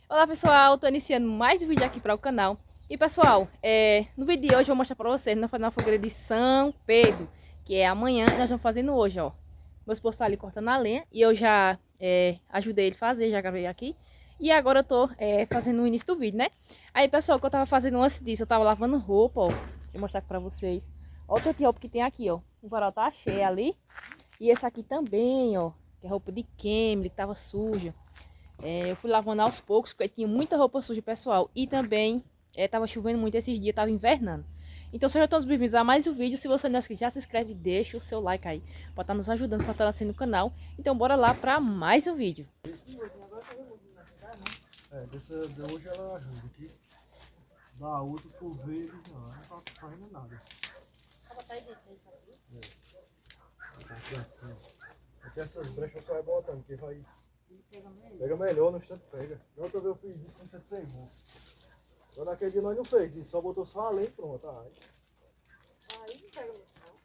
Olá pessoal, tô iniciando mais um vídeo aqui para o canal. E pessoal, no vídeo de hoje eu vou mostrar para vocês, nós fazendo uma fogueira de São Pedro, que é amanhã, nós vamos fazendo hoje, ó. Meu esposo tá ali cortando a lenha e eu já ajudei ele a fazer, já gravei aqui. E agora eu tô fazendo o início do vídeo, né? Aí pessoal, o que eu tava fazendo antes disso, eu tava lavando roupa, ó. Vou mostrar aqui pra vocês. Olha o tanto de roupa que tem aqui, ó. O varal tá cheio ali. E esse aqui também, ó, que é roupa de Kemily, que tava suja. Eu fui lavando aos poucos, porque tinha muita roupa suja, pessoal. E também tava chovendo muito esses dias, tava invernando. Então sejam todos bem-vindos a mais um vídeo. Se você não é inscrito, já se inscreve e deixa o seu like aí, pra estar nos ajudando, fortalecendo o canal. Então bora lá pra mais um vídeo. Dessa de hoje ela ajuda aqui. Da outra por vezes não tá fazendo nada. Aqui essas brechas só vai botando, porque vai. Pega melhor, no instante pega. Na outra vez eu fiz isso, no instante pegou. Agora naquele dia nós não fez isso, só botou só a lenha e pronto. Aí não pega muito não.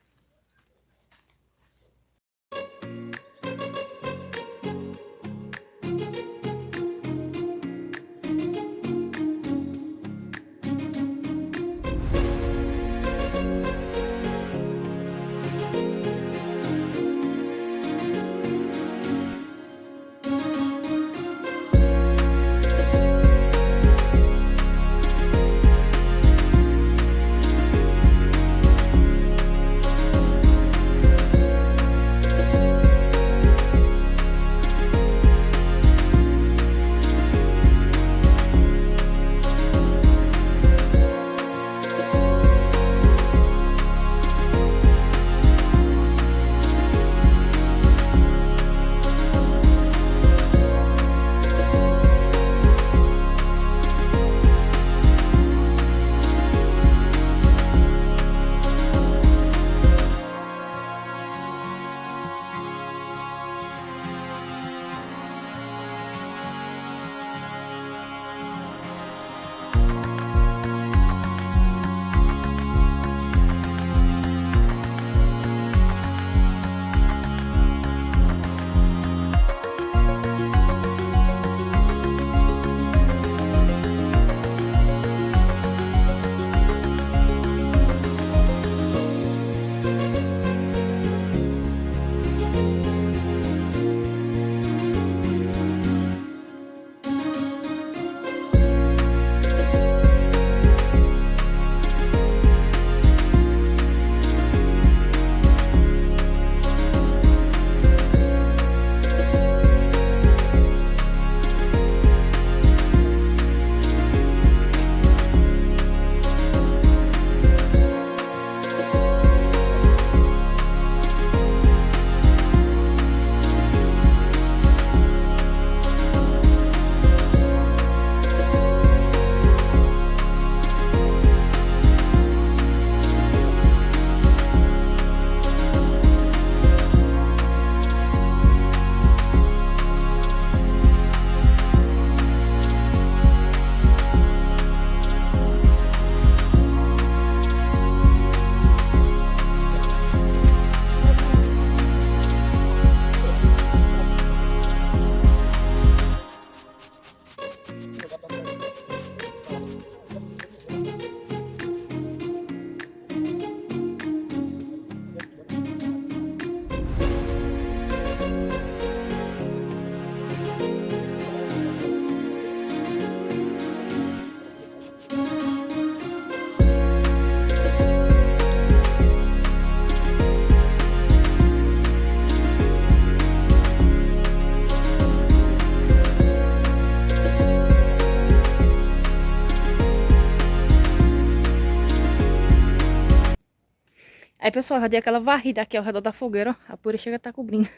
Aí pessoal, já dei aquela varrida aqui ao redor da fogueira, ó. A poeira chega a tá cobrindo.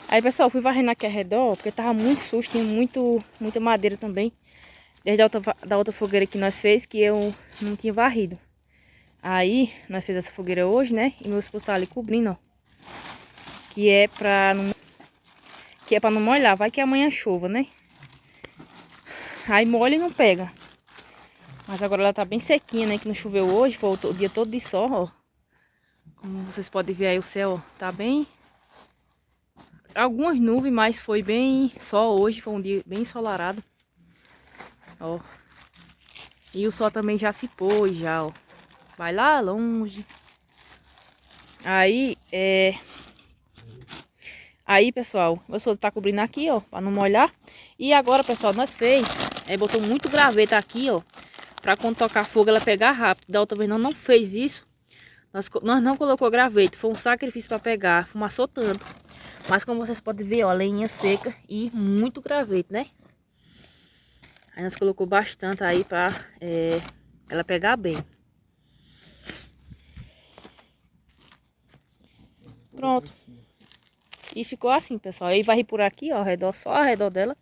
Aí pessoal, fui varrendo aqui ao redor, porque tava muito sujo, tinha muita madeira também. Desde da outra fogueira que nós fez, que eu não tinha varrido. Aí, nós fizemos essa fogueira hoje, né? E meu esposo tá ali cobrindo, ó. Que é pra não molhar. Vai que amanhã chova, né? Aí molha e não pega. Mas agora ela tá bem sequinha, né? Que não choveu hoje, foi o dia todo de sol, ó. Como vocês podem ver aí, o céu, ó, tá bem algumas nuvens, mas foi bem só hoje, foi um dia bem ensolarado. Ó. E o sol também já se pôs, já, ó. Vai lá longe. Aí, pessoal, meu esposo tá cobrindo aqui, ó, pra não molhar. E agora, pessoal, botou muito graveto aqui, ó, pra quando tocar fogo ela pegar rápido. Da outra vez não fez isso. Nós não colocou graveto, foi um sacrifício pra pegar, fumaçou tanto. Mas como vocês podem ver, ó, a lenha seca e muito graveto, né? Aí nós colocou bastante aí pra ela pegar bem. Pronto. E ficou assim, pessoal. Aí vai por aqui, ó, ao redor, só ao redor dela.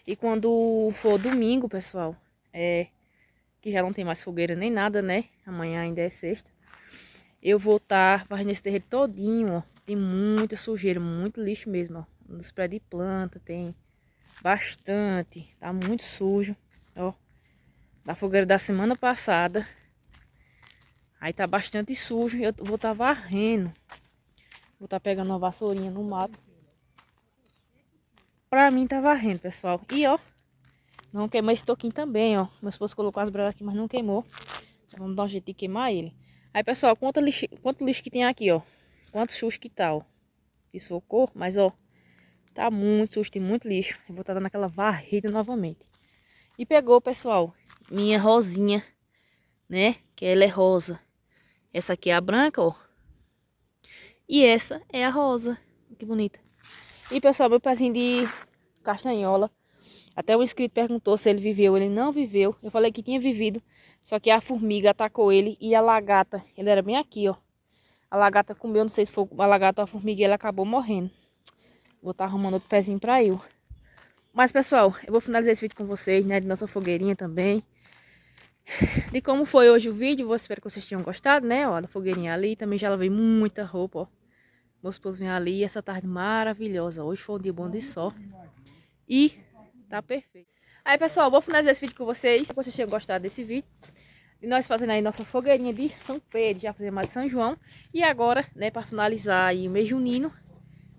E quando for domingo, pessoal, que já não tem mais fogueira nem nada, né? Amanhã ainda é sexta. Eu vou estar varrendo esse terreiro todinho, ó. Tem muita sujeira, muito lixo mesmo, ó. Nos pés de planta tem bastante. Tá muito sujo, ó. Da fogueira da semana passada. Aí tá bastante sujo e eu vou estar varrendo. Vou estar pegando uma vassourinha no mato. Pra mim tá varrendo, pessoal. E ó, não queimou esse toquinho também, ó. Meu esposo colocou as brasas aqui, mas não queimou. Então, vamos dar um jeito de queimar ele. Aí, pessoal, quanto lixo que tem aqui, ó. Quanto sujo que tá, ó. Desfocou, mas ó, tá muito sujo, tem muito lixo. Eu vou estar dando aquela varrida novamente. E pegou, pessoal, minha rosinha, né? Que ela é rosa. Essa aqui é a branca, ó. E essa é a rosa. Que bonita. E, pessoal, meu pezinho de castanhola. Até o inscrito perguntou se ele viveu. Ele não viveu. Eu falei que tinha vivido. Só que a formiga atacou ele. E a lagarta, ele era bem aqui, ó. A lagarta comeu, não sei se foi a lagarta ou a formiga. E ela acabou morrendo. Vou estar arrumando outro pezinho pra eu. Mas, pessoal, eu vou finalizar esse vídeo com vocês, né? De nossa fogueirinha também. De como foi hoje o vídeo. Eu espero que vocês tenham gostado, né? Ó, da fogueirinha ali. Também já lavei muita roupa, ó. Meu esposo vem ali, essa tarde maravilhosa. Hoje foi um dia bom de sol. E tá perfeito. Aí, pessoal, vou finalizar esse vídeo com vocês. Se vocês tenham gostado desse vídeo. E nós fazendo aí nossa fogueirinha de São Pedro. Já fizemos a de São João. E agora, né, pra finalizar aí o mês junino,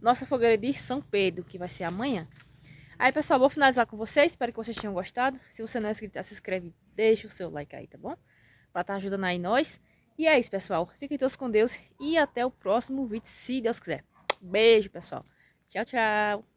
nossa fogueira de São Pedro, que vai ser amanhã. Aí, pessoal, vou finalizar com vocês. Espero que vocês tenham gostado. Se você não é inscrito, já se inscreve. Deixa o seu like aí, tá bom? Pra estar ajudando aí nós. E é isso, pessoal. Fiquem todos com Deus e até o próximo vídeo, se Deus quiser. Beijo, pessoal. Tchau, tchau.